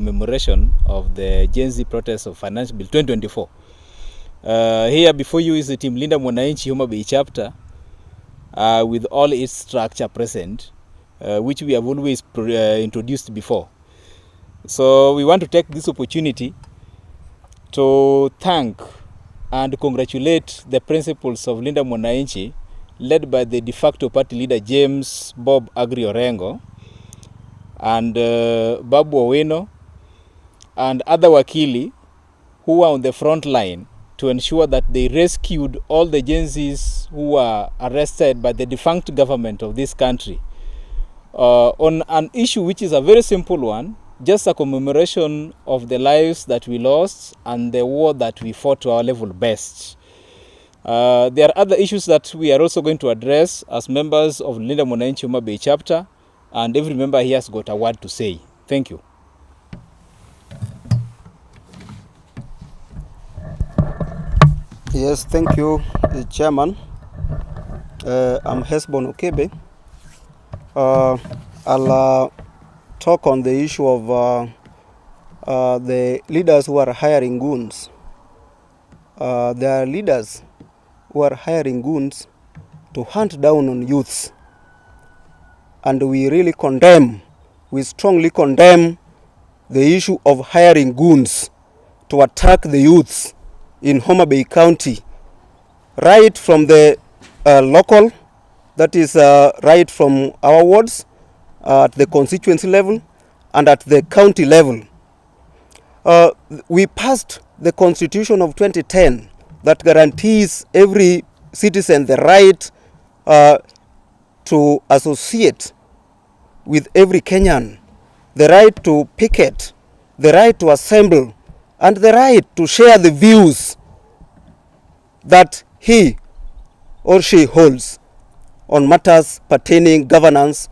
Commemoration of the Gen Z protest of Finance Bill 2024. Here before you is the team MWANAINCHI Homabay chapter with all its structure present, which we have always introduced before. So we want to take this opportunity to thank and congratulate the principals of MWANAINCHI, led by the de facto party leader James Bob Agri Orengo and Babu Owino and other wakili who are on the front line to ensure that they rescued all the Gen Zs who were arrested by the defunct government of this country on an issue which is a very simple one, just a commemoration of the lives that we lost and the war that we fought to our level best. There are other issues that we are also going to address as members of MWANAINCHI Homabay chapter, and every member here has got a word to say. Thank you. Yes, thank you, Chairman. I'm Hesbon Okebe. I'll talk on the issue of the leaders who are hiring goons. There are leaders who are hiring goons to hunt down on youths. And we really condemn, we strongly condemn the issue of hiring goons to attack the youths in Homabay County, right from the local, that is right from our wards, at the constituency level and at the county level. We passed the Constitution of 2010 that guarantees every citizen the right to associate with every Kenyan, the right to picket, the right to assemble, and the right to share the views that he or she holds on matters pertaining governance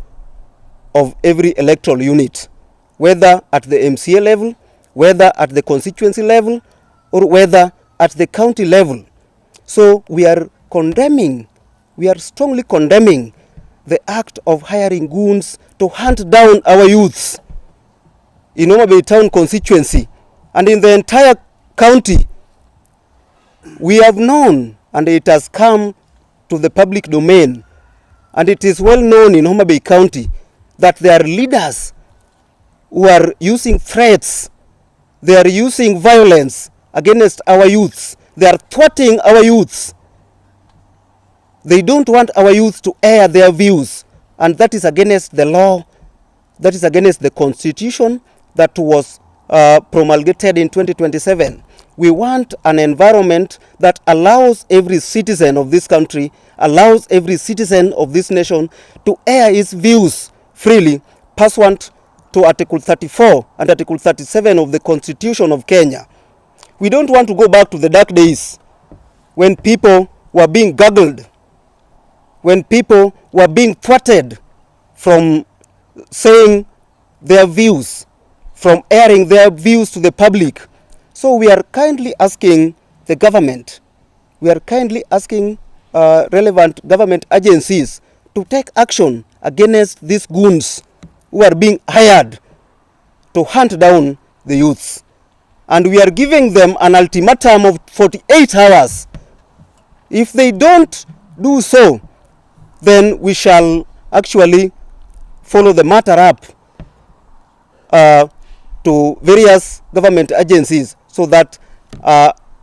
of every electoral unit, whether at the MCA level, whether at the constituency level, or whether at the county level. So we are condemning, we are strongly condemning the act of hiring goons to hunt down our youths in Homabay town constituency and in the entire county. We have known, and it has come to the public domain, and it is well known in Homabay County, that there are leaders who are using threats, they are using violence against our youths, they are thwarting our youths. They don't want our youth to air their views, and that is against the law, that is against the constitution that was promulgated in 2027. We want an environment that allows every citizen of this country, allows every citizen of this nation to air his views freely, pursuant to Article 34 and Article 37 of the Constitution of Kenya. We don't want to go back to the dark days when people were being gaggled, when people were being thwarted from saying their views, from airing their views to the public. So we are kindly asking the government, we are kindly asking relevant government agencies to take action against these goons who are being hired to hunt down the youths. And we are giving them an ultimatum of 48 hours. If they don't do so, then we shall actually follow the matter up to various government agencies so that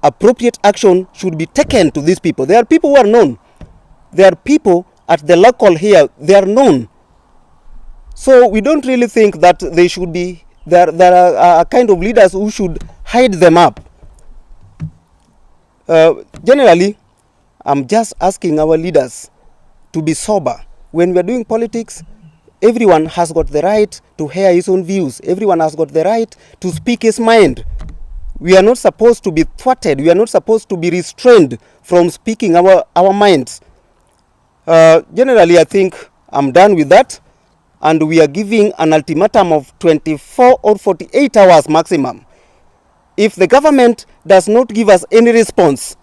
appropriate action should be taken to these people. There are people who are known. There are people at the local here, they are known. So we don't really think that they should be, there are a kind of leaders who should hide them up. Generally, I'm just asking our leaders to be sober. When we are doing politics, everyone has got the right to hear his own views. Everyone has got the right to speak his mind. We are not supposed to be thwarted. We are not supposed to be restrained from speaking our minds. Generally, I think I'm done with that. And we are giving an ultimatum of 24 or 48 hours maximum. If the government does not give us any response,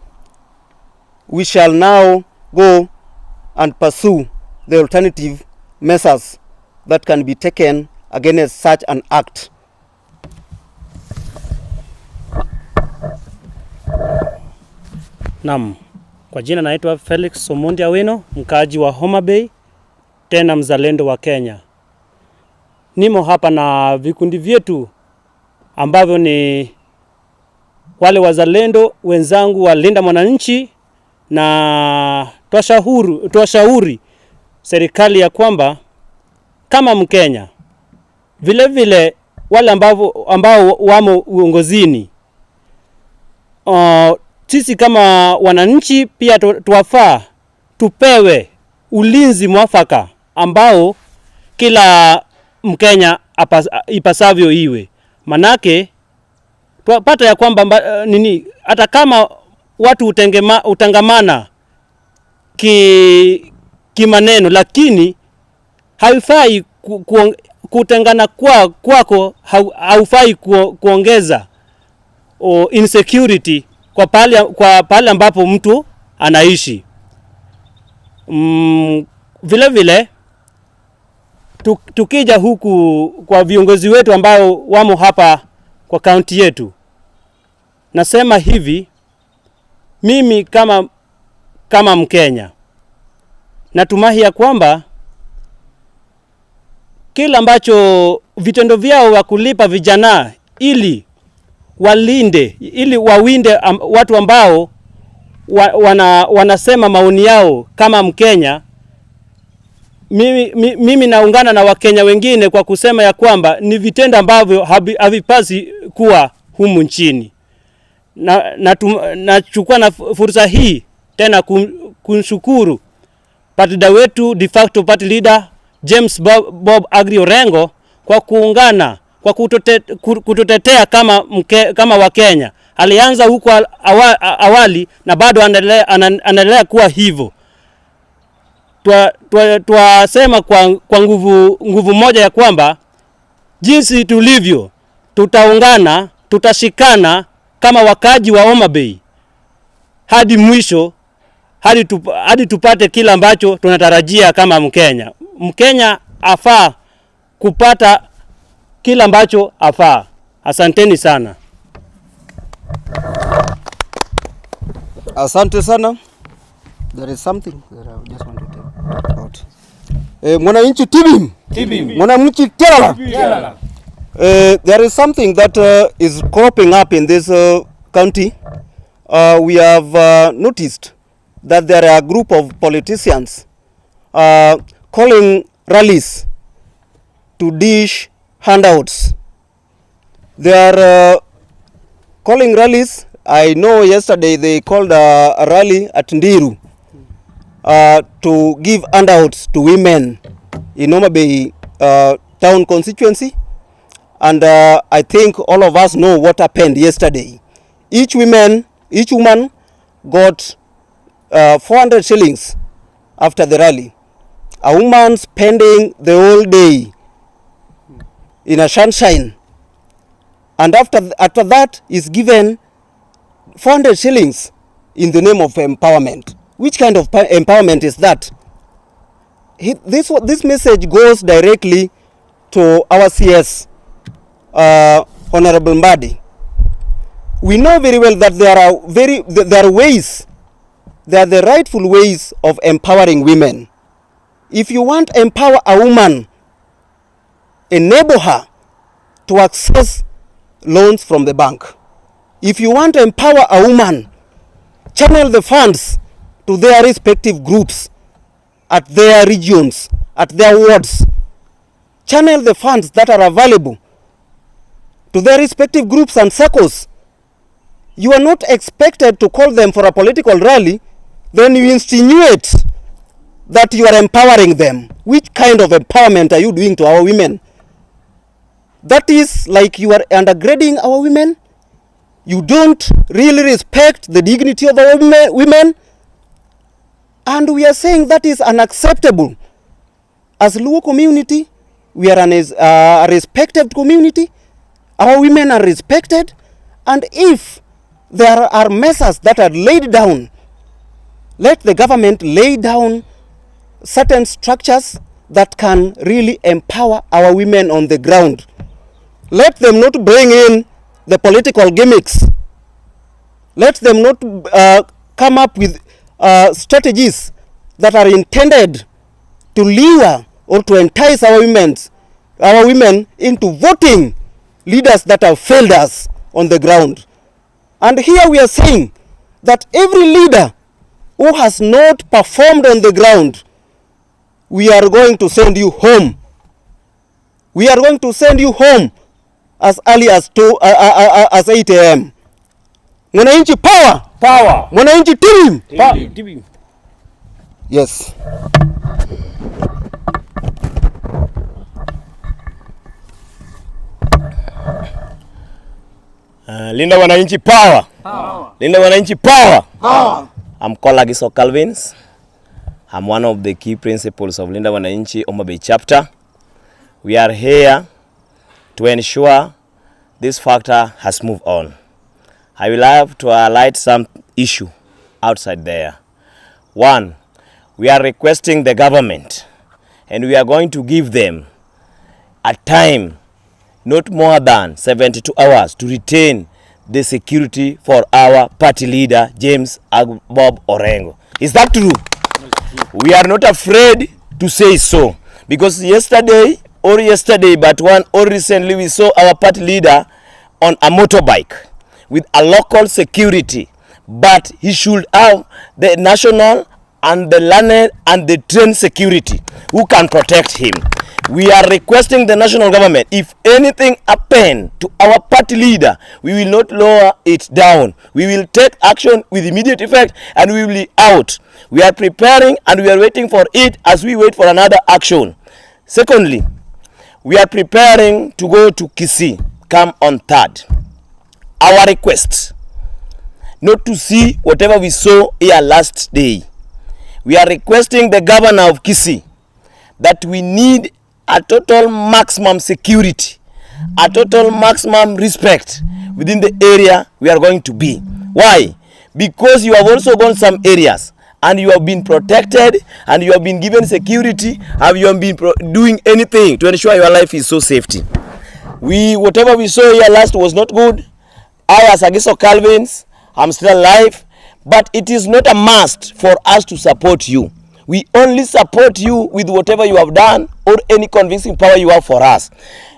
we shall now go and pursue the alternative measures that can be taken against such an act. Naam, kwa jina naitwa Felix Omondi Awino, mkaaji wa Homabay, tena mzalendo wa Kenya. Nimo hapa na vikundi vyetu ambavyo ni wale wazalendo wenzangu wa Linda Mwananchi, na twashauri serikali ya kwamba kama Mkenya, vile vile wale ambao wamo uongozini, sisi kama wananchi pia tuwafaa tupewe ulinzi mwafaka ambao kila Mkenya ipasavyo iwe. Manake twapata ya kwamba hata kama watu utangamana kimaneno, lakini haifai kutengana kwako haufai kuongeza insecurity kwa pale ambapo mtu anaishi. Vile vile tukija huku kwa viongozi wetu ambao wamo hapa kwa kaunti yetu, nasema hivi, mimi kama Mkenya natumai ya kwamba kila ambacho vitendo vyao wa kulipa vijana ili wawinde watu ambao wanasema maoni yao kama Mkenya, mimi naungana na Wakenya wengine kwa kusema ya kwamba ni vitendo ambavyo havipasi kuwa humu nchini. Nachukua na fursa hii tena kumshukuru partida wetu de facto party leader James Bob Agri Orengo kwa kuungana, kwa kututetea kama Wakenya. Alianza huko awali na bado anaendelea kuwa hivyo. Twasema kwa nguvu moja ya kwamba jinsi tulivyo, tutaungana, tutashikana kama wakaji wa Homabay hadi mwisho, hadi tupate kila ambacho tunatarajia kama Mkenya. Mkenya afaa kupata kila ambacho afaa. Asanteni sana. Asante sana. There is something that I just want to talk about. Mwananchi TV. Mwananchi Tialala. There is something that is cropping up in this county. We have noticed that there are a group of politicians calling rallies to dish handouts. They are calling rallies. I know yesterday they called a rally at Ndiru to give handouts to women in Homabay town constituency, and I think all of us know what happened yesterday. Each woman got 400 shillings after the rally. A woman spending the whole day in a sunshine, and after that is given 400 shillings in the name of empowerment. Which kind of empowerment is that? This message goes directly to our CS, Honorable Mbadi. We know very well that there are ways, there are the rightful ways of empowering women. If you want to empower a woman, enable her to access loans from the bank. If you want to empower a woman, channel the funds to their respective groups at their regions, at their wards. Channel the funds that are available to their respective groups and circles. You are not expected to call them for a political rally, then you insinuate that you are empowering them. Which kind of empowerment are you doing to our women? That is like you are undergrading our women. You don't really respect the dignity of our women. And we are saying that is unacceptable. As Luo community, we are a respected community. Our women are respected. And if there are measures that are laid down, let the government lay down certain structures that can really empower our women on the ground. Let them not bring in the political gimmicks. Let them not come up with strategies that are intended to lure or to entice our women into voting leaders that have failed us on the ground. And here we are saying that every leader who has not performed on the ground, we are going to send you home. We are going to send you home as early as 8 a.m. Mwananchi power! Power! Mwananchi team! Team. Yes. Linda Wananchi power! Power! Linda Wananchi power! Power! I'm Kolagiso Calvins. I'm one of the key principals of Linda Wananchi Homabay chapter. We are here to ensure this factor has moved on. I will have to highlight some issue outside there. One, we are requesting the government, and we are going to give them a time not more than 72 hours to retain the security for our party leader, James Bob Orengo. Is that true? We are not afraid to say so, because yesterday, but recently, we saw our party leader on a motorbike with a local security, but he should have the national and the learned and the trained security who can protect him. We are requesting the national government, if anything happen to our party leader, we will not lower it down. We will take action with immediate effect, and we will be out. We are preparing and we are waiting for it as we wait for another action. Secondly, we are preparing to go to Kisii, come on 3rd. Our request, not to see whatever we saw here last day. We are requesting the governor of Kisii that we need a total maximum security, a total maximum respect within the area we are going to be. Why? Because you have also gone some areas and you have been protected and you have been given security, and you have been doing anything to ensure your life is so safety. Whatever we saw here last was not good. I, as Agiso Calvins, I'm still alive, but it is not a must for us to support you. We only support you with whatever you have done or any convincing power you have for us.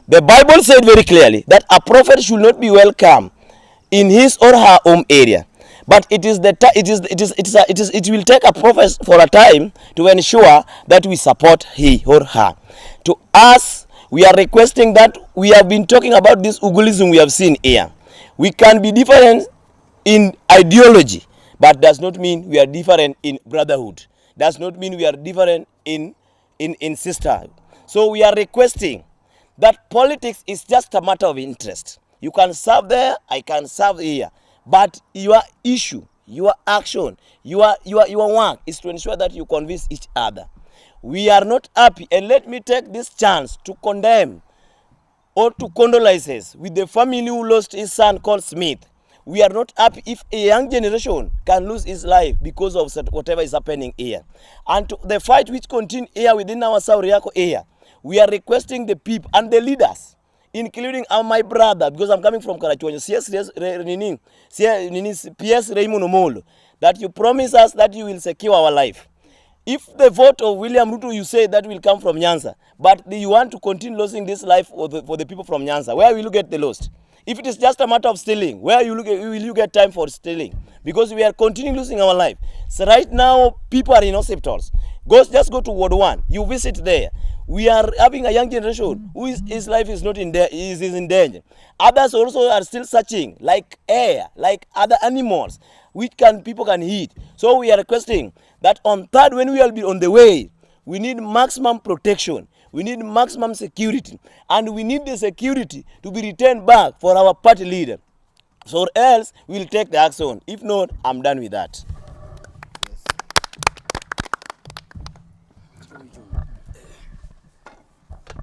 The Bible said very clearly that a prophet should not be welcome in his or her home area, but it will take a prophet for a time to ensure that we support he or her. To us, we are requesting that we have been talking about this ugulism we have seen here. We can be different in ideology, but does not mean we are different in brotherhood. Does not mean we are different in sisterhood. So we are requesting that politics is just a matter of interest. You can serve there, I can serve here, but your issue, your action, your work is to ensure that you convince each other. We are not happy, and let me take this chance to condemn or to condolence with the family who lost his son called Smith. We are not happy if a young generation can lose his life because of whatever is happening here. And to the fight which continues here within our Sauriako area, we are requesting the people and the leaders, including my brother, because I'm coming from Karachuonyo, PS Raymond Omolo, that you promise us that you will secure our life. If the vote of William Ruto, you say that will come from Nyanza, but you want to continue losing this life for the people from Nyanza, where will you get the lost? If it is just a matter of stealing, where will you get time for stealing? Because we are continuing losing our life. So right now, people are in hospitals. Just go to Ward 1. You visit there. We are having a young generation his life is not in danger. Others also are still searching, like air, like other animals, which people can eat. So we are requesting that on 3rd, when we will be on the way, we need maximum protection. We need maximum security, and we need the security to be returned back for our party leader. So else, we'll take the action. If not, I'm done with that.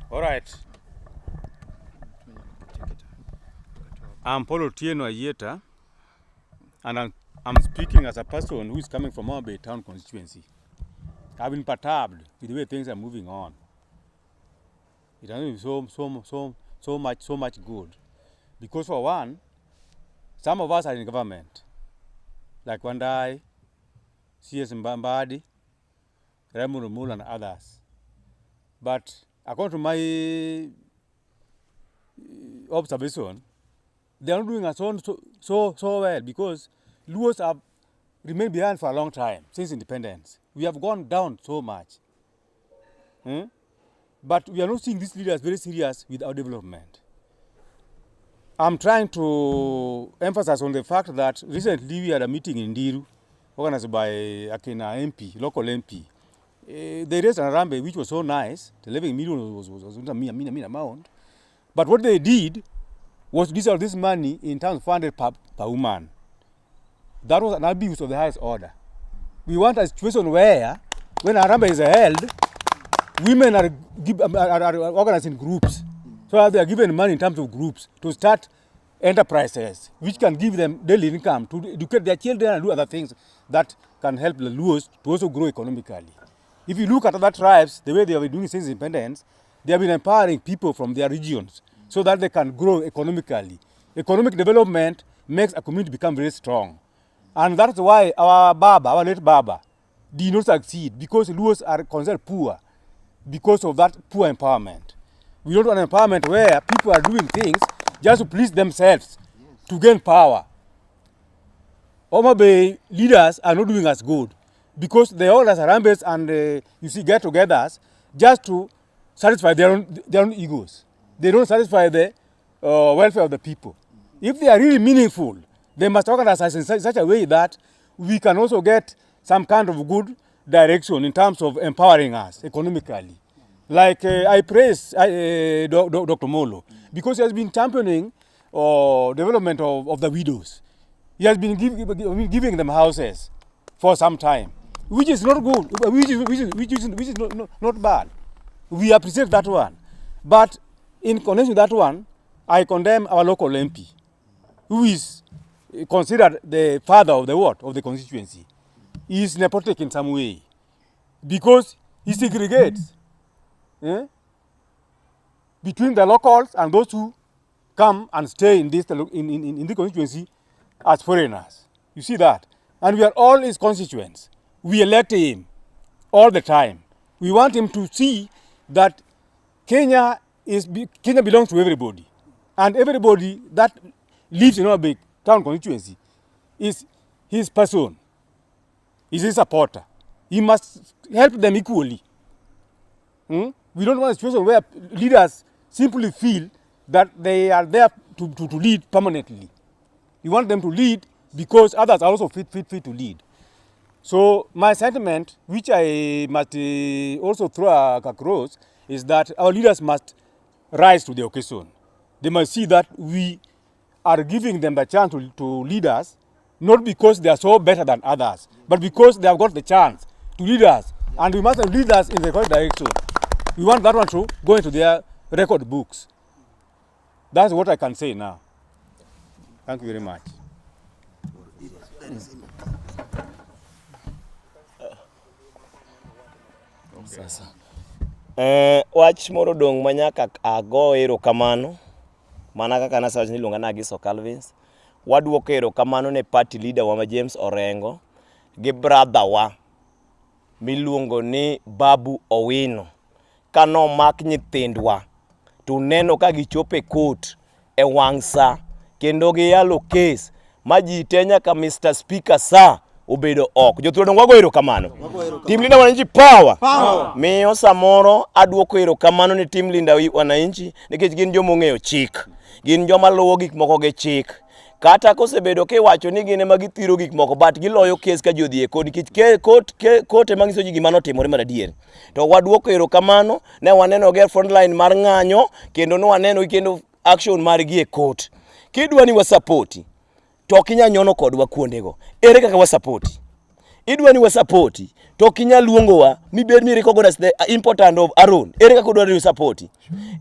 All right. I'm Paul Otieno Ayeta, and I'm speaking as a person who is coming from Homabay town constituency. I've been perturbed with the way things are moving on. It hasn't been so much good. Because for one, some of us are in government, like Wandai, CS Mbambadi, Raymond Rumul and others. But according to my observation, they are not doing us so well because Luos have remained behind for a long time since independence. We have gone down so much. But we are not seeing these leaders very serious with our development. I'm trying to emphasize on the fact that recently we had a meeting in Ndiru, organized by Akina MP, local MP. They raised a Harambe which was so nice. The 11 million was a mean amount. But what they did was to dissolve this money in terms of funded per woman. That was an abuse of the highest order. We want a situation where, when Harambe is held, women are organized in groups. So they are given money in terms of groups to start enterprises, which can give them daily income to educate their children and do other things that can help the Luos to also grow economically. If you look at other tribes, the way they have been doing since independence, they have been empowering people from their regions so that they can grow economically. Economic development makes a community become very strong. And that's why our late Baba, did not succeed, because Luos are considered poor because of that poor empowerment. We don't want an empowerment where people are doing things just to please themselves, to gain power. Homabay leaders are not doing as good because they all as Harambes and you see get-togethers just to satisfy their own egos. They don't satisfy the welfare of the people. If they are really meaningful, they must organize us in such a way that we can also get some kind of good direction in terms of empowering us economically. Like I praise Dr. Molo because he has been championing development of the widows. He has been giving them houses for some time, which is not good, which is not bad. We appreciate that one. But in connection with that one, I condemn our local MP, who is considered the father of the what? Of the constituency. He is nepotic in some way because he segregates between the locals and those who come and stay in this in the constituency as foreigners. You see that? And we are all his constituents. We elect him all the time. We want him to see that Kenya belongs to everybody. And everybody that lives in our big town constituency is his person, is his supporter. He must help them equally. We don't want a situation where leaders simply feel that they are there to lead permanently. We want them to lead because others are also fit to lead. So my sentiment, which I must also throw across, is that our leaders must rise to the occasion. They must see that we are giving them the chance to lead us, not because they are so better than others, but because they have got the chance to lead us, and we must lead us in the correct direction. We want that one to go into their record books. That's what I can say now. Thank you very much. Sasa. Wach moro dong manyaka ago erokamano. Mana kaka nasawacho ni iluonga na Giso Calvins. Waduoko erokamano ne party leader wa James Orengo gi brother wa miluongo ni Babu Owino. Kano mak nyithindwa to neno ka gichopo e court e wang' sa kendo giyalo case ma ji te nyaka Mr. Speaker sa obedo ok. Jothuolo wago erokamano. Team Linda Wananchi power. Miyo samoro aduoko erokamano ne Team Linda Wananchi nikech gin joma ong'eyo chik. Gin joma luwo gik moko gi chik. Kata kosebedo kiwacho ni gin ema githiro gik moko but giloyo case ka jodhi e court nikech court ema nyiso ji gima notimore mar adier. To waduoko erokamano ne waneno ge frontline mar ng'anyo kendo ne waneno kendo action mar gi e court. Kidwa ni wa support to kinya nyono kodwa kuondego. Ere kaka wa support? Idwa ni wa support to kinya luongowa mibed mi recognize the importance of Aaron. Ere kaka udwa ni support?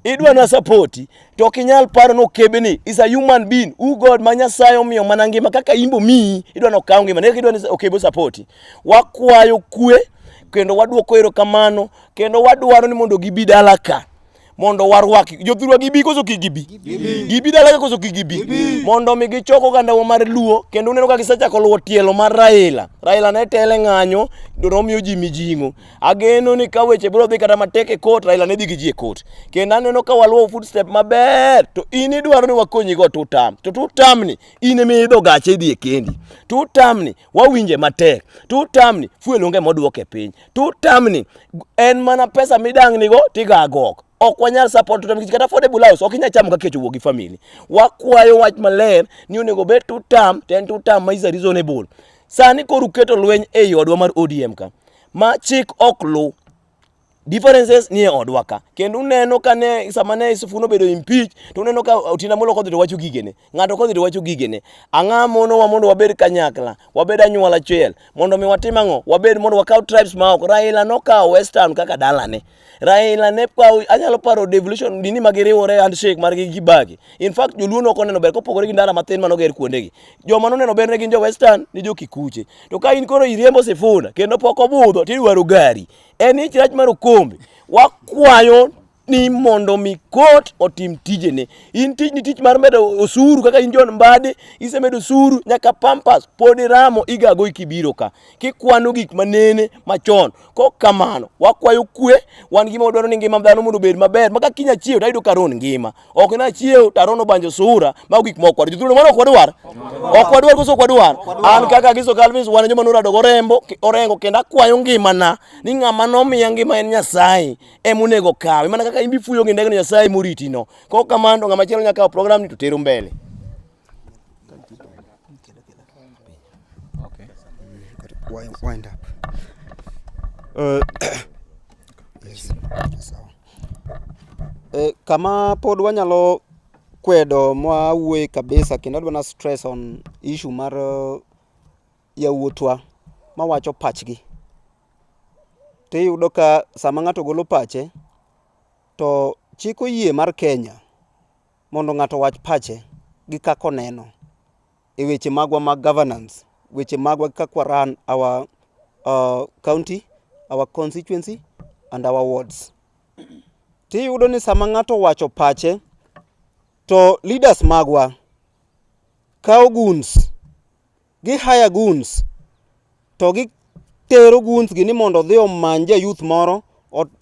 Idwa na support to kinyal paro no kebeni is a human being who God manyasaye omiyo mana ngima kaka imbo mi idwa no kawo ngima. Ere kidwa ni okebo support? Wakwayo kwe kendo waduoko erokamano kendo wadwaro ni mondo gibi dala ka mondo warwaki jothurwa gibi koso kigibi gibi dalaga koso kigibi mondo mi gichoko gandawa mar luo kendo uneno ka gisechako luwo tielo mar Raila ne tele ng'anyo romiyo ji mijing'o ageno ni ka weche biro dhi kata matek e court Raila ne dhi gi ji e court kendo aneno ka waluwo footstep maber to in idwaro ni wakonyi go tutam to tutamni in ema idho gache idhi e kendi tutamni wawinje matek tutamni fuel onge moduoke piny tutamni en mana pesa midang'ni go tiga agok ok wanyal support tutam kata affordable house ok inyal chamo kake chuo gi family wakwayo wach maler ni onego bet tutam ten tutam ma is reasonable sani koru keto lweny e odwa mar ODM ka ma chik ok lu differences ni e odwa ka kendo uneno ka ne sama ne Sifuna bedo impeach to uneno ka Otina Molo kodhi to wacho gigene ng'ato kodhi to wacho gigene ang'a mono wa mondo wabed kanyakla wabed anyuola achiel mondo mi watim ang'o wabed mondo wakaw tribes ma ok Raila nokawo Western kaka dalane Raila ne kawo anyalo paro devolution dini magiriwore handshake margi gi Kibaki in fact joluo no koneno ber kopogore gi ndara mathin manoger kuondegi joma noneno ber ne gin jo Western ni jo Kikuche to ka in koro iriembo Sifuna kendo pok obudho tidwaro gari en ich mar okombe wakwayo ni mondo mi court otim tijene in tijni tich mar medo osuru kaka in John Mbadi isemedo osuru nyaka pampas podi ramo igago ikibiro ka kikwano gik manene machon ko kamano wakwayo kwe wan gima odwaro ni ngima dhano mondo bed maber maka kinya chiew tayudo karon ngima ok na chiew tarono banjo sura ma gik moko kwaro juthuno mano ok wadwar koso kwadwar an kaka Giso Calvins wan joma norado orengo kendo akwayo ngima na ni ng'ama nomiya ngima en Nyasaye emunego kawe mana kaka imbi fuyo gi ndege Nyasaye moriti no ko kamando ng'ama chielo nyaka program ni to tero mbele okay wind up yes. Kama pod wanyalo kwedo mwawuoye kabisa kendo adwa na stress on issue mar yawuotwa mawacho pachgi tiyudo ka sama ng'ato golo pache to chiko yie mar Kenya mondo ng'ato wach pache gi kaka oneno e weche magwa mag governance weche magwa kaka run our county our constituency and our wards tiyudo ni sama ng'ato wacho pache to leaders magwa kawo goons gi hire goons to gi tero goons gi ni mondo dhi omanje youth moro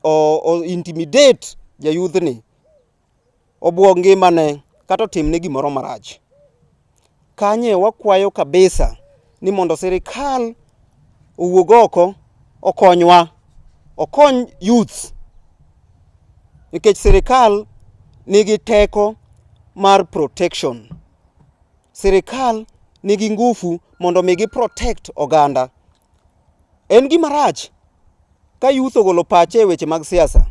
o intimidate ja youth ni obuog ngimane kata timne gimoro marach kanye wakwayo kabisa ni mondo sirikal owuog oko okonywa okony youth nikech sirikal nigi teko mar protection sirikal nigi ngufu mondo migi protect oganda en gima rach ka youth ogolo pache weche mag siasa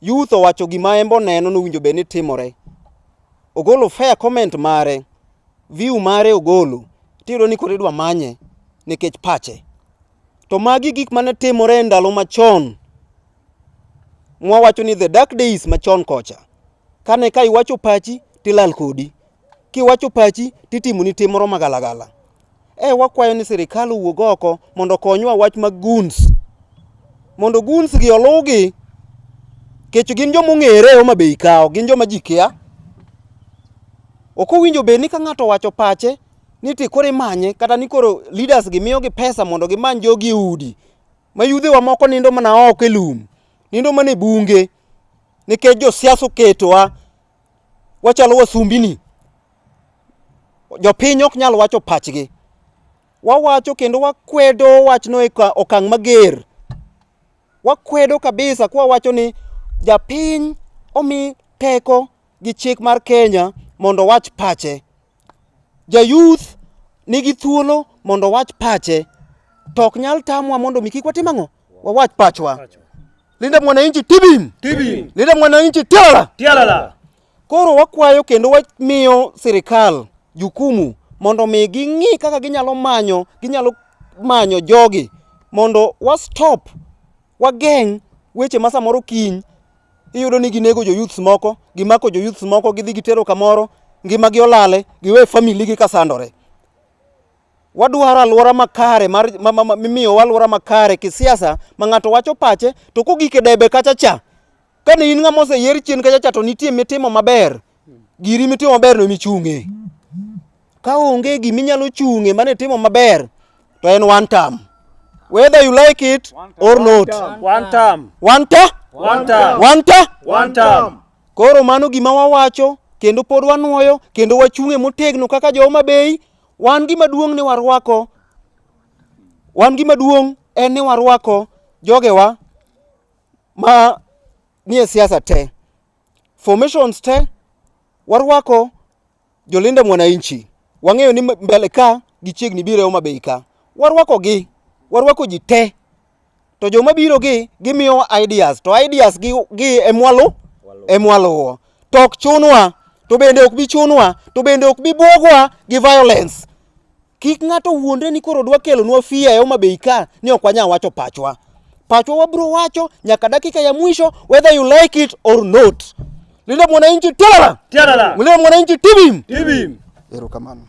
youth owacho gima embo neno no winjo beni timore ogolo fair comment mare view mare ogolo tiro ni kore dwa manye nikech pache to magi gik mane timore ndalo machon mwawacho ni the dark days machon kocha kane ka iwacho pachi tilal kodi kiwacho pachi titimo ni timoro magalagala wakwayo ni sirikal owuog oko mondo konywa wach mag goons mondo goons gi olugi kech gin joma ong'ere Homabay kawo gin joma ji kia ok owinjo bed ni ka ng'ato wacho pache ni tikore imanye kata ni koro leaders gi miyo gi pesa mondo gimany jogi udi ma yudhewa moko nindo mana oko e lum nindo mana e bunge nikech josiasa oketowa wachalo wasumbini jopiny ok nyal wacho pachgi wawacho kendo wakwedo wachno e okang' mager wakwedo kabisa kwa wacho ni japiny omi teko gi chik mar Kenya mondo wach pache ja youth nigi thuolo mondo wach pache to ok nyal tamwa mondo mi kik watim ang'o wawach pachwa Linda Mwananchi tibim Linda Mwananchi tialala koro wakwayo kendo wamiyo sirikal jukumu mondo mi ging'i kaka ginyalo manyo jogi mondo stop wageng weche ma samoro kiny iyudo ni ginego jo youths moko gimako jo youths moko gidhi gitero kamoro ngima gi olale giwe family gi kasandore wadwaro alwora makare mimiyo alwora makare kisiasa ma ng'ato wacho pache to kogike debe kacha cha Kane in ng'ama oseyier chien kacha to nitie mitimo maber. Giri mitimo maber no michung'e. Ka onge giminyalo chung'e mane timo maber, to en one term. Whether you like it or not. One term. One term? One term. One term? One term. Koro mano gima wawacho, kendo pod wanuoyo, kendo wachung'e motegno kaka jo Homabay. Wan gima duong' ni warwako. Wan gima duong' en ni warwako jogewa ma nie siasa te. Formations te warwako jolinda mwananchi. Wang'eyo ni mbele ka gichiegni biro Homabay ka. Warwako gi, warwako ji te. To joma biro gi gimiyo ideas, to ideas gi emwaluwo. To ok chunwa, to bende ok bi chunwa, to bende ok bi bwogwa gi violence. Kik ng'ato wuondre ni koro dwa kelonwa fia e Homabay ka ni ok wanyal wacho pachwa. Pachwa wabro wacho nyaka dakika ya mwisho, whether you like it or not. Linda Mwananchi tialala. Tialala. Linda Mwananchi tibim. Tibim. Erokamano.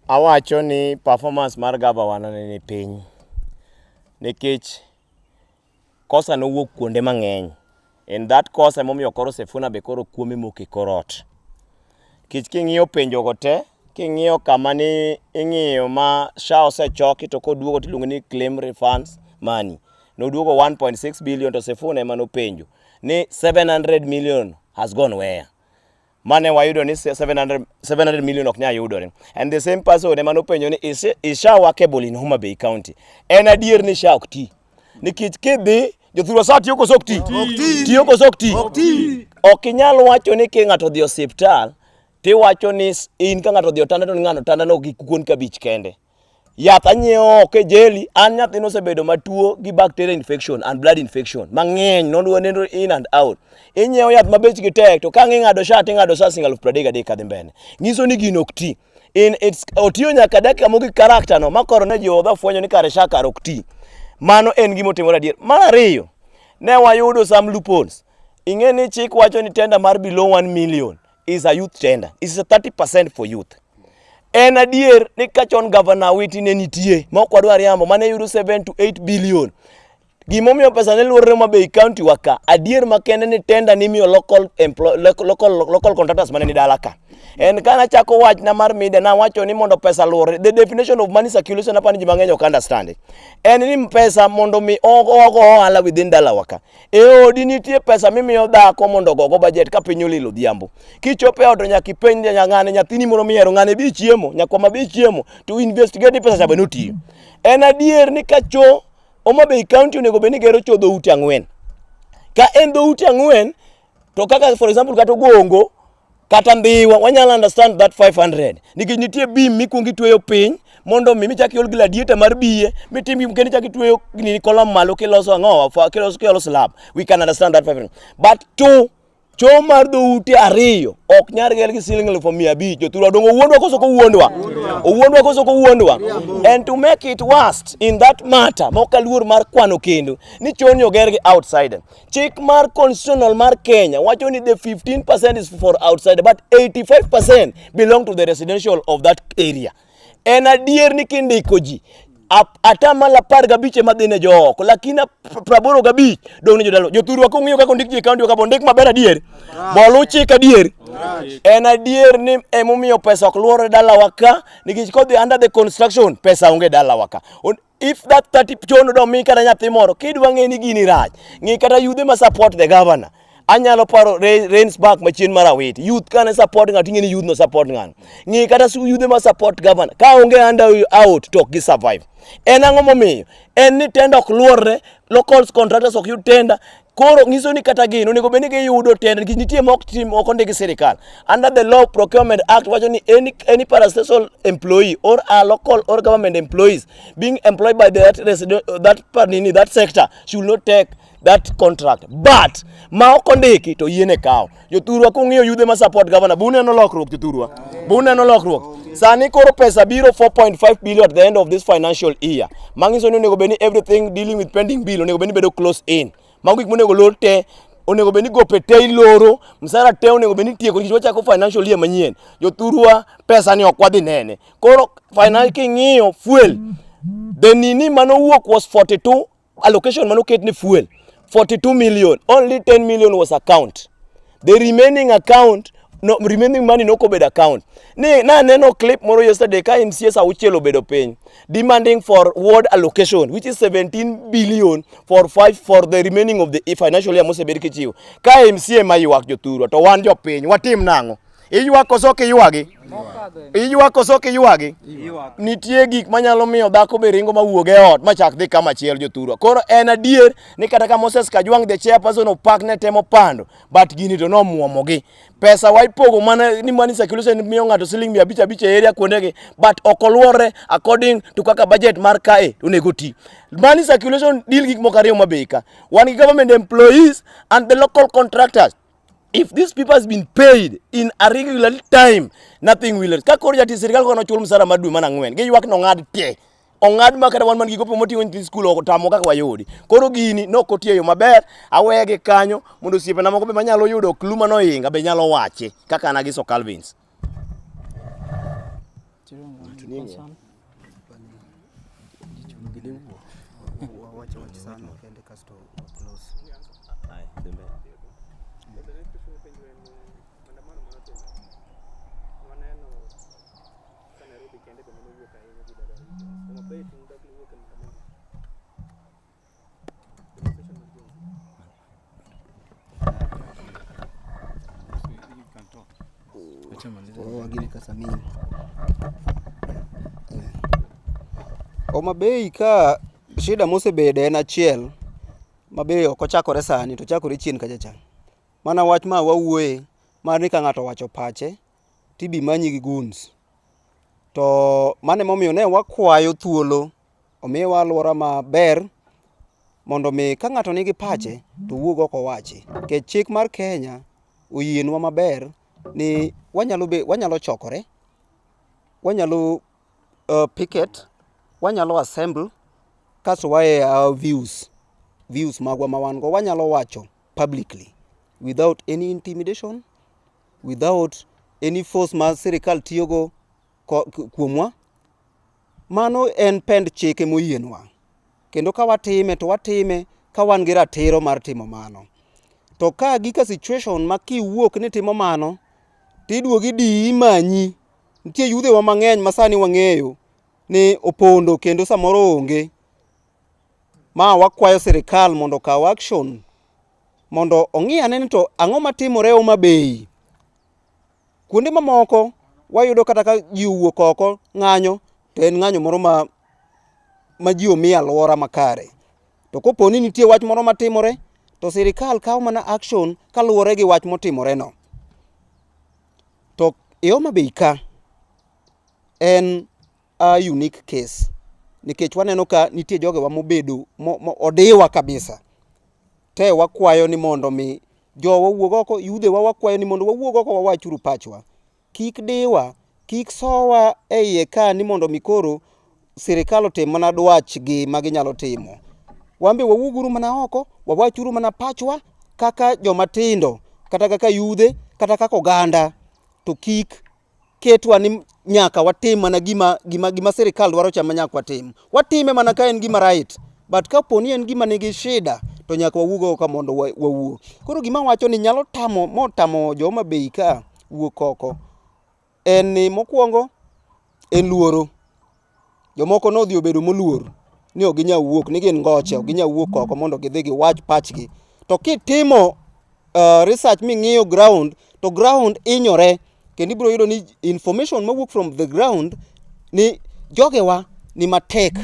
Awacho ni performance mar gavana ni piny nikech kosa nowuok kuonde mang'eny. In that kosa momiyo koro Sifuna be koro kuome moke korot. Kich king'iyo penjo go te, king'iyo kama ni ing'iyo ma SHA osechoki to koduogo tiluongo ni claim refunds money. Noduogo 1.6 billion to Sifuna ema nopenjo ni 700 million has gone where? Mane wayudo ni 700 million ok nya yudore. And the same person ema nopenjo ni is SHA workable in Homabay County? En adier ni SHA ok ti. Nikech kidhi jothurwa sa tiyo koso ok ti. Tiyo koso ok ti. Ok inyal wacho ni ke ng'ato dhi osiptal tiwacho ni in ka ng'ato dhi otanda to ng'ano tanda no gi kuon kabich kende. Yath anyiewo ke jeli an nyathino osebedo matuo gi bacterial infection and blood infection mang'eny nonro in and out. Inyiewo yath mabech gi tek to ka ng'ado SHA ting'ado SHA singa 33 kadhi mbele. Nyiso ni gino ok ti. Otiyo nyaka dakika mogik karakter no makoro ne jodha fwenyo ni kare SHA kar ok ti. Mano en gimo timore adier. Mar ariyo, ne wayudo some loopholes. Ing'e ni chik wacho ni tender mar below 1 million is a youth tender. It's a 30% for youth. En adier ni kachon governor witi ne nitie ma ok wadwa riambo mane yudo 7 to 8 billion. Gimomiyo pesa ne luorre Homabay County waka adier makende ni tender ni miyo local contractors mane ni dala ka. En kana chako wach na mar media na wacho ni mondo pesa luorre. The definition of money circulation hapa ni ji mang'eny ok understand. En ni pesa mondo mi ohala within dala waka. Odi nitie pesa mimiyo dhako mondo gogo budget ka piny olilo dhiambo. Kichope ot nyaka ipenj ng'ane nyathini moro miero ng'ane bi chiemo nyakwa mabi chiemo to investigate ni pesa chabe notiyo. En adier ni kacho Homabay County onego beni gero cho dhoute 4. Ka en dhoute 4 to kaka for example kata Gongo kata Mbiwa wanyalo understand that 500 nikech nitie bim mikungi tweyo piny mondo michaki ol gladiator mar biye mitimi kende chaki tweyo ni kolom malo kiloso ang'o kiloso slab. We can understand that 500 but to cho mar dhoute 2 ok nyar gel gi siling 500 jothurwa dongo wuondwa koso ko wuondwa. And to make it worst in that matter mokaluor mar kwano kendo ni chonyo ger gi outsider. Chik mar constitutional mar Kenya wacho ni the 15% is for outsider but 85% belong to the residential of that area. En adier ni kindiko ji atamala 15 madhine jooko lakini 85 dong ni jodalo. Jothurwa kong'iyo kako ndik ji county ka bondik maber adier bolu chik adier. En adier ni emomiyo pesa ok luore dala waka nikech kodhi under the construction pesa onge dala waka. If that 30 chono do mi kata nyathi moro kidwa ng'e ni gini rach ng'i kata yudhe ma support the governor. Anyalo paro rains back machien marawiti youth kane support ng'ato ing'e ni youth no support ng'ano. Ng'i kata yudhe ma support governor ka onge under out to gi survive. En ang'o momiyo en ni tender ok luorre local contractors ok yud tender Koro ngiso ni kata gino onego bed ni giyudo tender nikech nitie mok tim ok ondiki sirikal. Under the Law Procurement Act wacho ni any parastatal employee or a local or government employees being employed by that sector should not take that contract. But ma ok ondiki to yiene kawo. Jothurwa kung'iyo yudhe ma support governor buneno lokruok jothurwa. Buneno lokruok. Sani koro pesa biro 4.5 billion at the end of this financial year. Mangiso ni onego bed ni everything dealing with pending bill onego bed ni bedo close in. Mago gik monego lor te onego bed ni gope te iloro msara te onego bed ni tieko nikech wachako financial year manyien. Jothurwa pesa ni ok wadhi nene. Koro final king'iyo fuel the nini manowuok was 42 allocation manoket ni fuel 42 million, only 10 million was account. The remaining remaining money no kobed account. Na neno clip moro yesterday ka MCS auchiel obedo piny demanding for ward allocation which is 17 billion for the remaining of the financial year mosebed kichiwo. Ka MCA mayuak jothurwa to wan jopiny watim nang'o? Iyuak koso kiyuagi? Iyuak koso kiyuagi? Nitie gik manyalo miyo dhako be ringo mawuog e ot machak dhi kama chiel jothurwa. Koro en adier ni kata ka Moses Kajwang the chairperson of PAC ne temo pando but gini to nomuomogi. Pesa wa ipogo mana ni money circulation miyo ng'ato siling 500 e area kuondegi but ok oluore according to kaka budget mar kae onego ti. Money circulation deal gik moko ariyo Homabay ka. Wan gi government employees and the local contractors. If these people has been paid in a regular time, nothing will. Ka koro jati sirikal kono chul msara madwe mana 4. Giyuak no ng'ad tie. Ong'ad makata wan man gigopo moting'o nyithi skul ok tamo kaka wayudi. Koro gini nok otiyo yo maber, awege kanyo mondo osiepena moko be manyalo yudo clue manohinga be nyalo wache kaka nagiso Calvins. Homabay ka shida mosebede en achiel mabe ok ochakore sani to chakore chien kachacha. Mana wach ma wawuoye mar ni ka ng'ato wacho pache tibi manyi gi guns. To mane momiyo ne wakwayo thuolo omiwa alwora maber mondo mi ka ng'ato nigi pache to wuog oko wachi. Ke chik mar Kenya oyienwa maber ni wanyalo chokore, wanyalo picket, wanyalo assemble kasto wae views magwa mawango wanyalo wacho publicly without any intimidation, without any force ma sirikal tiyogo kuomwa. Mano en pend chike moyienwa. Kendo ka watime to watime ka wan gi ratiro mar timo mano. To ka gika situation ma kiwuok ni timo mano tiduogi di imanyi. Nitie yudhewa mang'eny masani wang'eyo ni opondo kendo samoro onge. Ma wakwayo sirikal mondo kaw action mondo ong'i ane ni to ang'o matimore Homabay. Kuonde mamoko wayudo kata ka ji wuok oko ng'anyo to en ng'anyo moro ma ji omi alwora makare. To kopo ni nitie wach moro matimore to sirikal kaw mana action kaluwore gi wach motimore no. To Homabay ka en a unique case nikech waneno ka nitie jogewa mobedo odiwa kabisa. Te wakwayo ni mondo mi jowa wuog oko, yudhewa wakwayo ni mondo wawuog oko wawachuru pachwa. Kik diwa, kik sowa e iye ka ni mondo mi koro sirikal otim mana dwachgi ma ginyalo timo. Wambe wawuoguru mana oko, wawachuru mana pachwa kaka joma tindo, kata kaka yudhe, kata kaka oganda. To kik ketwa ni nyaka watim mana gima sirikal dwaro chama nyaka watim. Watime mana ka en gima right. But kapo ni en gima nigi shida to nyaka wawuog oko mondo wawuo. Koro gima wacho ni nyalo tamo jo Homabay ka wuok oko. En ni mokwongo en luoro. Jomoko nodhi obedo moluor ni ok ginyal wuok ni gin ngoche ok ginyal wuok oko mondo gidhi giwach pachgi. To kitimo research ming'iyo ground to ground inyore kendo ibiro yudo ni information mawuok from the ground ni jogewa ni matek.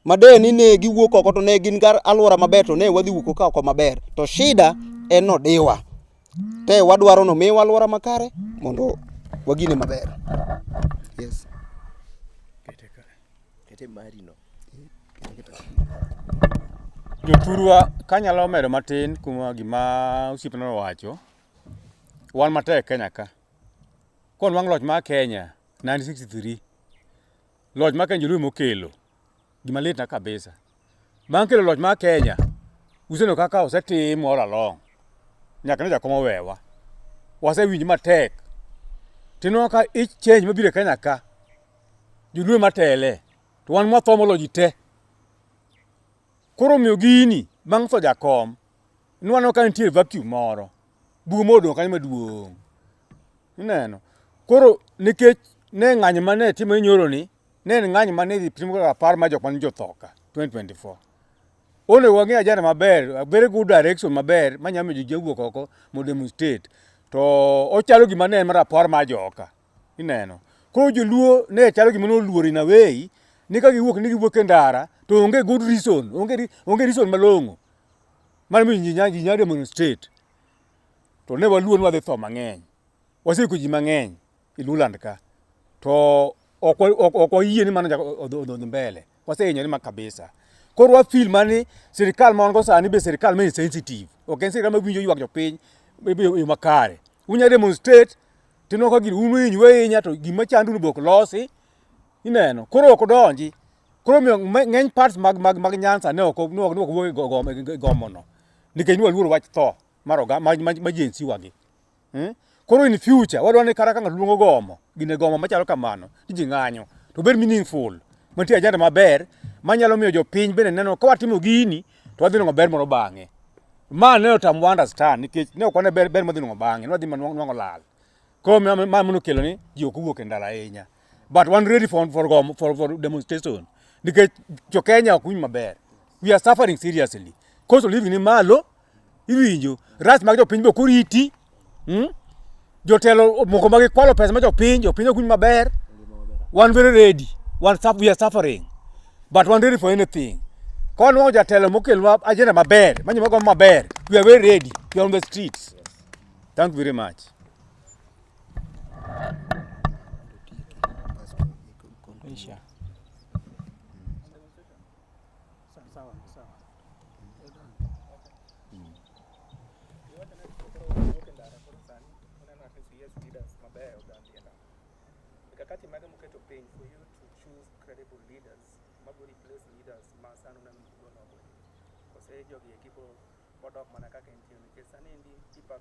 made ni ne giwuok oko to ne gin gar alwora maber to ne wadhi wuok ka oko maber to shida en odiwa te wadwaro no miwa alwora makare mondo wagine maber. Yes. Kete mari no. Jothurwa kanyalo medo matin kuma gima osiepna owacho. Wan matek Kenya ka. Kon wang loch ma Kenya 1963. Loch ma Kenya joluo mokelo. Gima litna kabisa. Bang' kelo loch ma Kenya, useno kaka osetim all along. Nyaka ne jakom owewa. Wasewinjo matek. Tino ka ich change mabiro Kenya ka. Joluo matele. To wan mwatho molo ji te. Koro miyo gini bang' tho jakom. Nwano ka nitie vacuum moro. Bugo modong kanyo maduong'. Ineno. Koro nikech ne ng'anyo mane timo nyoro ni, ne ng'anyo mane dhi pimo ka par ma jok man jothoka 2024. One wang'e ajana maber, very good direction maber manyamo ji jawuok oko mo demonstrate. To ochalo gima ne mar par ma joka. Ineno. Koro joluo ne chalo gima no luori na wei ni ka giwuok e ndara to onge good reason, onge reason malong'o. Mar mi ji nya demonstrate. To ne waluor wadhi tho mang'eny. Wasiko ji mang'eny e Luland ka. To ok oyie ni mano odhi mbele. Wasehinyore ma kabisa. Koro wa feel mani sirikal ma go sani be sirikal ma sensitive. Ok en sirikal ma winjo ywak jopiny e makare. Unya demonstrate tino ka gir unu hinywe hinya to gima chandu bok losi. Ineno. Koro ok donji. Koro ng'eny parts mag Nyanza ne ok wuok gomono. Nikech waluor wach tho ma jensi wagi. Koro in future wadwa ni kara ka ng'ato luongo gomo gine gomo machalo kamano ji ng'anyo to ber meaningful mantie ajenda maber manyalo miyo jopiny bende neno ka watimo gini to wadhi nong'o ber moro bang'e. Ma ne otam understand nikech ne ok wane ber madhi nong'o bang'e, nwadhi manwang'o lal. Koro ma mono kelo ni ji ok owuok e ndara ahinya. But one ready for demonstration nikech jo Kenya ok winj maber. We are suffering seriously. Cost of living ni malo iwinjo ras mag jopiny be koriti. Jotelo moko magi kwalo pesa ma jopiny ok winj maber. One very ready. We are suffering. But one ready for anything. Kon wong jatelo mokelwa ajenda maber, manyimo go maber. We are very ready. We are on the streets. Yes. Thank you very much.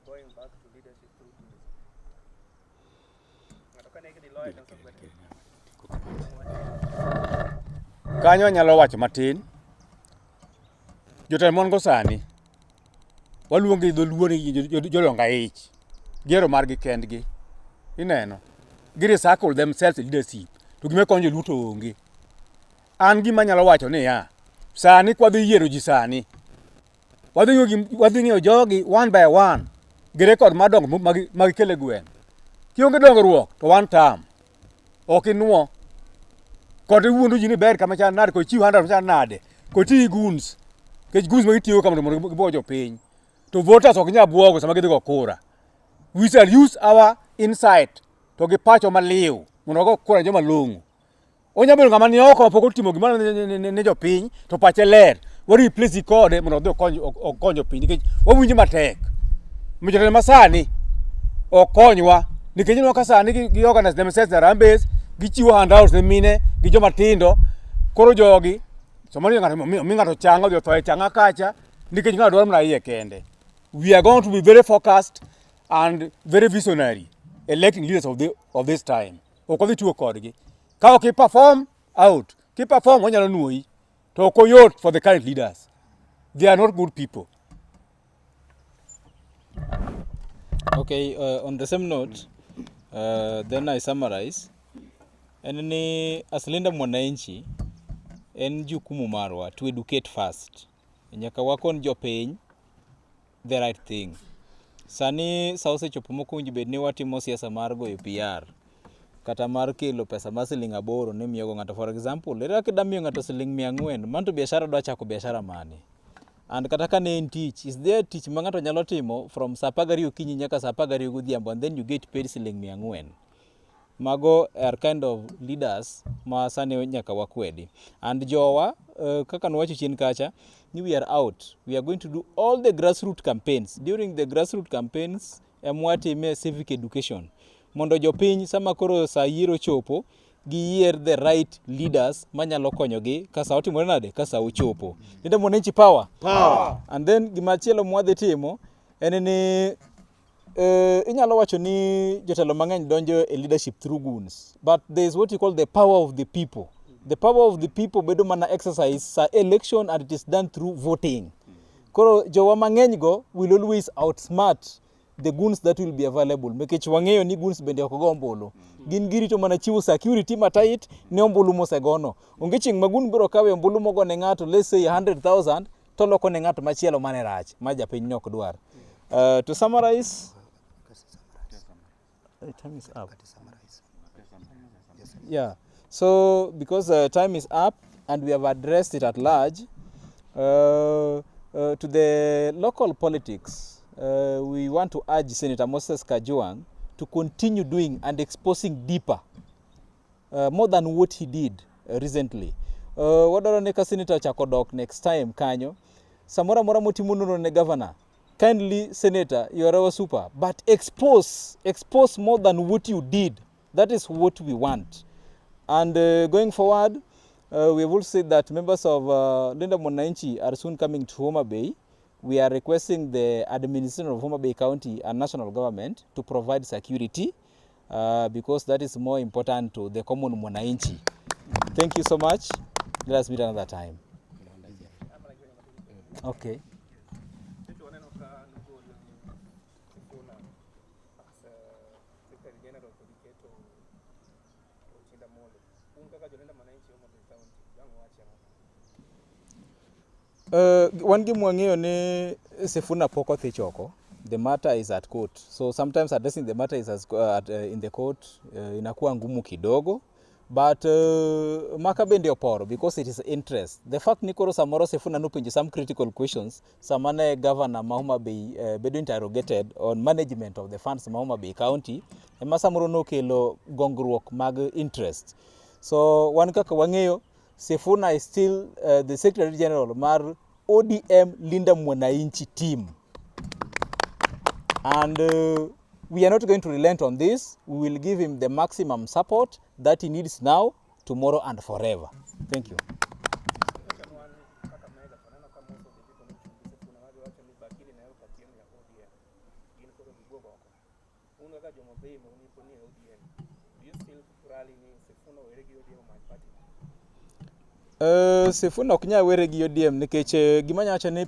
Going back to leadership through tourism. Kanyo nyalo wacho matin. Jotelo mon go sani waluongi dholuo ni jolonga ich. Gero margi kendgi. Ineno. Giri circle themselves in leadership. To gime konyo luto onge. An gima nyalo wacho ni ya. Sani kwa dhi yiero ji sani. Wadhi ng'iyo jogi one by one. Gire kod madongo magikele gwen. Kionge dongruok to one term. Ok inuo. Kod iwuondo ji ni ber kama chan nade ko chiw 100 chan nade. Ko ti guns. Kech guns magitiyo kama mondo gibo jopiny. To voters ok nya buogo sama gidhi go kura. We shall use our insight to gi pacho maliw mondo go kura joma longo. Onya bedo ngama ni oko pok otimo gima ne jopiny to pache ler. Wa replace kode mondo odhi okonyo piny nikech wawinjo matek. Mijotelo masani okonywa nikech no ka sani gi organize themselves na rambes gichiwo handouts ne mine gi joma tindo. Koro jogi somani ng'ato chango dhi otho e changa kacha nikech ng'ato dwaro mana iye kende. We are going to be very focused and very visionary electing leaders of this time. Ok odhi tuo kodgi. Ka ok perform out, ki perform wanyalo nuoyi. To ok oyot for the current leaders. They are not good people. Okay, on the same note, then I summarize. Enni as Linda Mwananchi, en jukumu marwa to educate first. Nyaka wakon jopiny the right thing. Sani sa osechopo moko winjo bed ni watimo siasa mar goyo PR. kata mar kelo pesa mar siling 8 ni miyogo ng'ato. For example, ere kaka idamiyo ng'ato siling 400, manto biashara dwa chako biashara mane? And kata ka ne en tich, is there tich ma ng'ato nyalo timo from saa 12 okinyi nyaka saa 12 godhiambo and then you get paid siling 400? Mago are kind of leaders ma sani nyaka wakwedi. And jowa, kaka nwacho chien kacha, ni we are out. We are going to do all the grassroots campaigns. During the grassroots campaigns, mwatime civic education. Mondo jopiny sama koro saa yiero chopo, giyier the right leaders manyalo konyogi ka saa otimore nade ka saa ochopo. Linda Mwananchi power. And then gimachielo mwadhi timo en ni inyalo wacho ni jotelo mang'eny donjo e leadership through goons, but there is what you call the power of the people. The power of the people bedo mana exercise sa election, and it is done through voting. Koro jowa mang'eny go will always outsmart the goons that will be available. Mekech wang'eyo ni goons bende ok go ombulu. Gin girito mana chiwo security matait ne ombulu mosegono. Onge chieng' ma gun biro kawe ombulu mogo ne ng'ato, let's say 100,000, to loko ne ng'ato machielo mane rach ma japiny nok dwar. To summarize, time is up. Yeah. So because time is up and we have addressed it at large, to the local politics, we want to urge Senator Moses Kajwang to continue doing and exposing deeper, more than what he did recently. Wadaro neka Senator Chakodok next time kanyo, samora mora motimuno ne governor. Kindly, Senator, you are our super, but expose more than what you did. That is what we want. And going forward, we have also said that members of Linda Mwananchi are soon coming to Homabay. We are requesting the administration of Homabay County and national government to provide security because that is more important to the common Mwananchi. Thank you so much. Let us meet another time. Okay. One game wang'eyo ni Sifuna poko thichoko. The matter is at court. So sometimes addressing the matter is in the court inakuwa ngumu kidogo. But makabe ndio poro because it is interest. The fact nikoro samoro Sifuna nupenji some critical questions. Samane governor Homabay bedo interrogated on management of the funds Homabay County. Ema samoro no kelo gongruok mag interest. So one kaka wang'eyo Sifuna is still the Secretary General mar ODM Linda Mwananchi team. And we are not going to relent on this. We will give him the maximum support that he needs now, tomorrow and forever. Thank you. Sifuna oknya were gi ODM nikech gima nyacho ni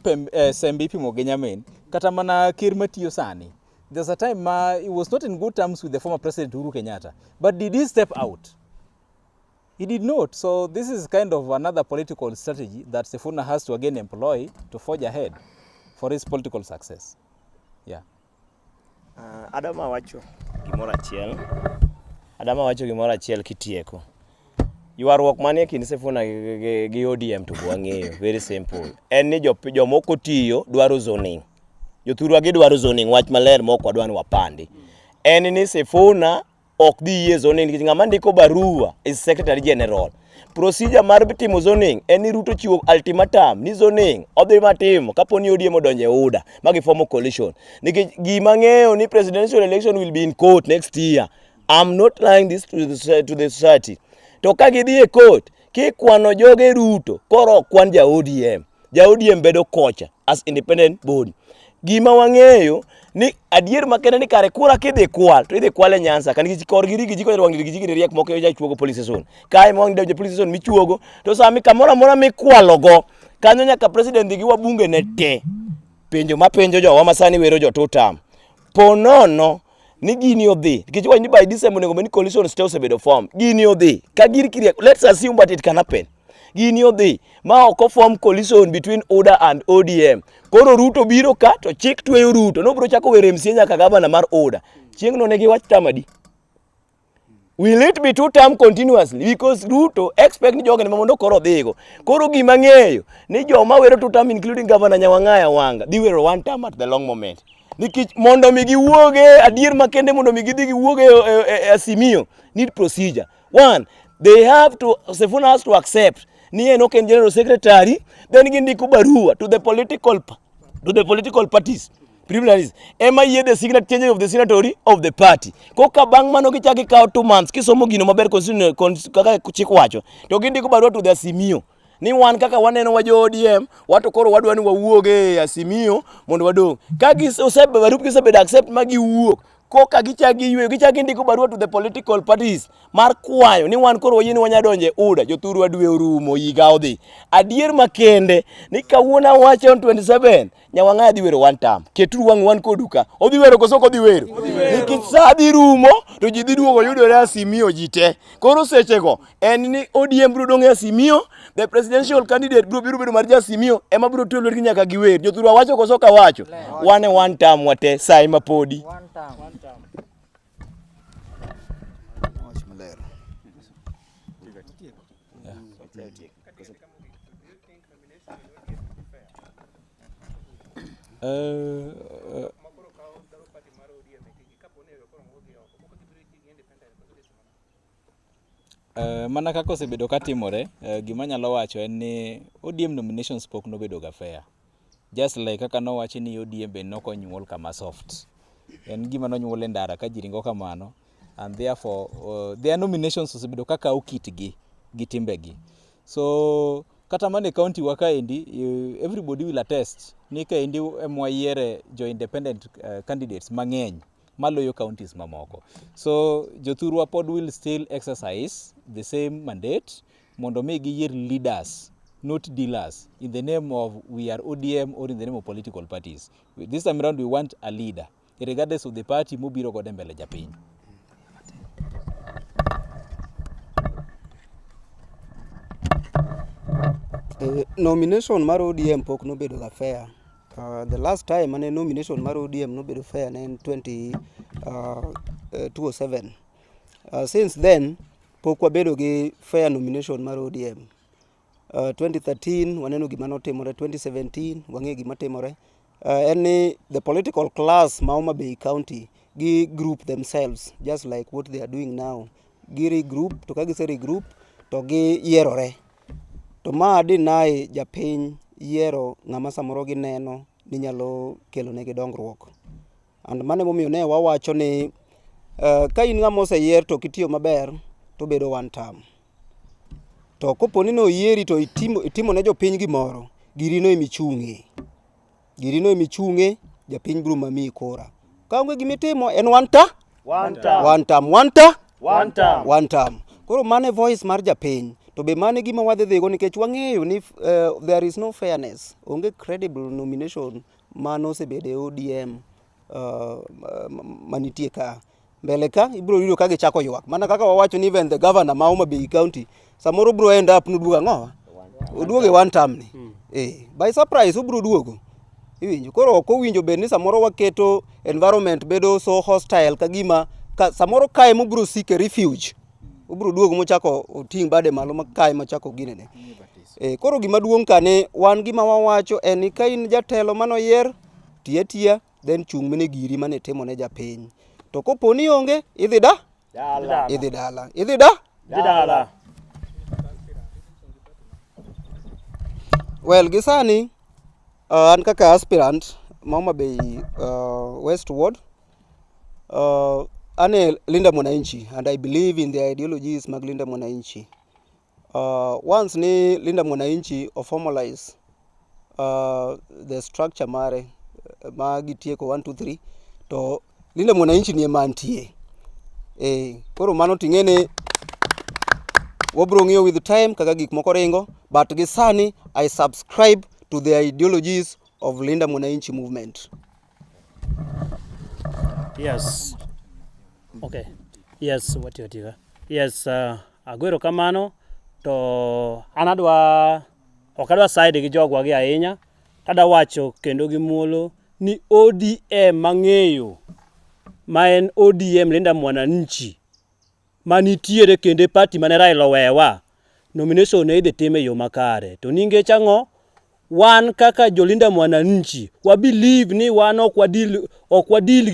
sembe ipimo gi nyamin kata mana kir matiyo sani. There's a time he was not in good terms with the former president Uhuru Kenyatta, but did he step out? He did not. So this is kind of another political strategy that Sifuna has to again employ to forge ahead for his political success. Yeah. Adama wacho gimoro achiel kitieko. Ywaruok manie kind Sifuna gi ODM to wang'eyo very simple. En ni jomoko tiyo dwaro zoning. Jothurwa gi dwaro zoning wach maler moko wadwani wapandi. En ni Sifuna ok dhi yie zoning nikech ng'ama ndiko barua is Secretary General. Procedure mar timo zoning en ni Ruto chiwo ultimatum ni zoning odhi matimo kapo ni ODM odonje UDA magi formo coalition. Nikech gima ng'eyo ni presidential election will be in court next year. I'm not lying this to the society. To ka gidhi e court kikwano joge Ruto koro kwan ja ODM bedo kocha as independent body. Gima wang'eyo ni adier makende ni kare kura kidhi kwal to idhi kwale Nyanza kan gi kor giri gi jiko wang gi riek moko ja chuogo police station kai mo ngi police station michuogo to sami kamora mora mikwalogo kanyo nyaka president gi wabunge ne te penjo mapenjo jowa masani wero jo totam ponono ni gini odhi nikech wani by December nego ni coalition state osebedo form gini odhi ka giri kiriek let's assume but it can happen gini odhi ma oko form coalition between UDA and ODM koro Ruto biro ka to chik tweyo Ruto no biro chako were MC nyaka gavana mar UDA chieng no ne gi wach tamadi Will it be 2 term continuously? Because Ruto expect ni jogo ni mamondo koro dhigo. Koro gima ng'eyo ni joma wero 2 term including Governor Nyawang'aya Wanga dhi wero 1 term at the long moment. Nikech mondo mi giwuoge adier makende mondo mi gidhi giwuoge Azimio need procedure. One, they have to, Sifuna has to accept ni en ok en general secretary, then gindiko barua to the political parties. Privileges. Ema ye the signature change of the signatory of the party. Koka bang mano gichaki kao 2 months kisomo gino maber kaka chik wacho. To gindiko barua to the Azimio. Ni wan kaka waneno wa jo ODM, watu koro wadwa ni wawuoge Azimio mondo wadong. Ka gisebedo barup gisebedo accept magi wuok. Koka gichagi yweyo, gichagi ndiko barua to the political parties mar kwayo ni wan koro wayieni wanyadonje UDA jothuru adwe orumo higa odhi. Adier makende ni kawuona wacho on 27 Nyawang'aya dhi wero 1 term. Keturu wang' wan koduka. Odhi wero koso kodhi wero. Nikech sa dhi rumo to ji dhi duogo yudore Azimio ji te. Koro sechego en ni ODM biro dong' e Azimio, the presidential candidate biro bedo mar Azimio ema biro tulo gi nyaka giwer. Jothuru wacho koso ka wacho. Wan e 1 term wate sai mapodi. 1 term. Mana kaka osebedo katimore, gima nyalo wacho en ni ODM nominations pok nobedo ga fair. Just like kaka nowachi ni ODM be nokonyuol kama soft. En gima nonyuol e ndara ka jiringo kamano, and therefore their nominations osebedo kaka okitgi gi timbegi. So kata mane county waka endi, everybody will attest ni ka endi emwayiere jo independent candidates mang'eny maloyo counties mamoko. So jothurwa pod will still exercise the same mandate mondo mi giyier leaders, not dealers, in the name of we are ODM or in the name of political parties. This time around we want a leader regardless of the party mubiro kode mbele japiny. Nomination mar ODM pok nobedo ga fair. The last time ane nomination mar ODM nobedo fair ne en 2007. Since then pok wabedo gi fair nomination mar ODM. 2013 waneno gima notimore, 2017 wang'e gima timore. En ni the political class ma Homabay County gi group themselves just like what they are doing now. Gi regroup, to ka gise regroup to gi yierore. To ma deny japiny yiero ng'ama samoro gineno ni nyalo kelo negi dongruok. And mane momiyo ne wawacho ni ka in ng'ama oseyier to kitiyo maber to bedo 1 term. To koponi no yieri to itimo ne jopiny gimoro, girino emichung'e. Girino emichung'e, japiny biro mamiyi kura. Ka onge gimitimo en 1 term. 1 term. 1 term. 1 term. 1 term. 1 term. Koro mane voice mar japiny. To be mane gima wadhigo nikech wang'eyo ni there is no fairness. Onge credible nomination mano osebede ODM manitie ka. Mbele ka ibiro yudo ka gichako ywak. Mana kaka wawacho ni even the governor ma Homabay County samoro bro end up nuduoga ng'owa. Oduoge 1 term ni. By surprise obiro duogo. Iwinjo. Koro ok owinjo bed ni samoro waketo environment bedo so hostile kagima samoro kae mobiro seek refuge. Ubro duogo mochako oting bade malo makae machako ginene. Koro gima duong' kane wan gima wawacho en ni ka in jatelo manoyier tiya then chung' mene giri mane timo ne japiny. To koponi onge idhi da? Dala. Idhi dala. Idhi da? Dala. Well, gisani an kaka aspirant ma Homabay West Ward ane Linda Mwananchi, and I believe in the ideologies mag Linda Mwananchi. Once ni Linda Mwananchi formalize the structure mare magitieko 1 2 3 to Linda Mwananchi ni mantie. Koro mano tingene wabro ng'iyo with time kaka gik moko ringo, but gisani I subscribe to the ideologies of Linda Mwananchi movement. Yes. Okay. Yes, what you do. Yes, agwero kamano to anadwa okadwa side gi jogwa gi ahinya. Tada wacho kendo gi muolo ni ODM mang'eyo ma en ODM Linda Mwananchi manitiere kende party mane Raila owewa, nomination ne idhi time yo makare. To nikech ang'o? Wan kaka jolinda mwananchi, wa believe ni wan ok wadil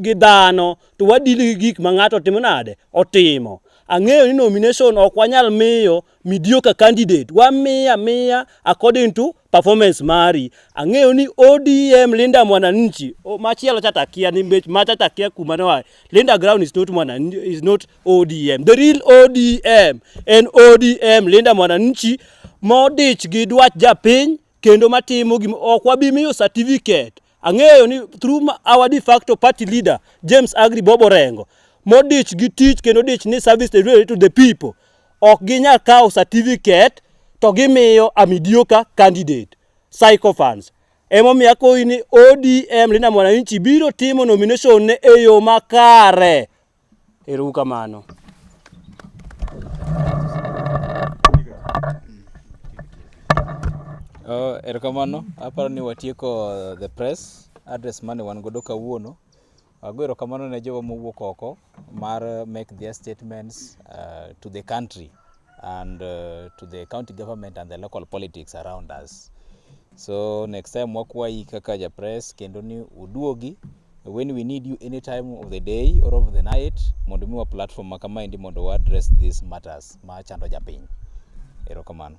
gi dhano, to wadil gi gik ma ng'ato timo nade? Otimo. Ang'eyo ni nomination ok wanyal miyo mediocre candidate, wamiya according to performance mari. Ang'eyo ni ODM Linda Mwananchi, machielo chatakia nimbech machatakia kumano Linda ground is not Mwananchi, is not ODM. The real ODM and ODM Linda Mwananchi modich gi dwach japiny kendo matimo gi ok wabimiyo certificate. Ang'eyo ni through our de facto party leader James Agri Bob Orengo modich gi tich kendo dich ni service delivery to the people. Ok ginyal kawo certificate to gimiyo a mediocre candidate. Psychophans. Emomiyo akoi ni ODM Linda Mwananchi biro timo nomination ne e yo makare. Ero kamano. Erokamano, aparo ni watieko the press address mane wan godo kawuono. Ago erokamano ne jogo mowuok oko mar make their statements to the country and to the county government and the local politics around us. So next time wakwayi kaka ja press kendo ni uduogi when we need you any time of the day or of the night mondo miwa platform makama indi mondo address these matters ma chando japiny. Erokamano.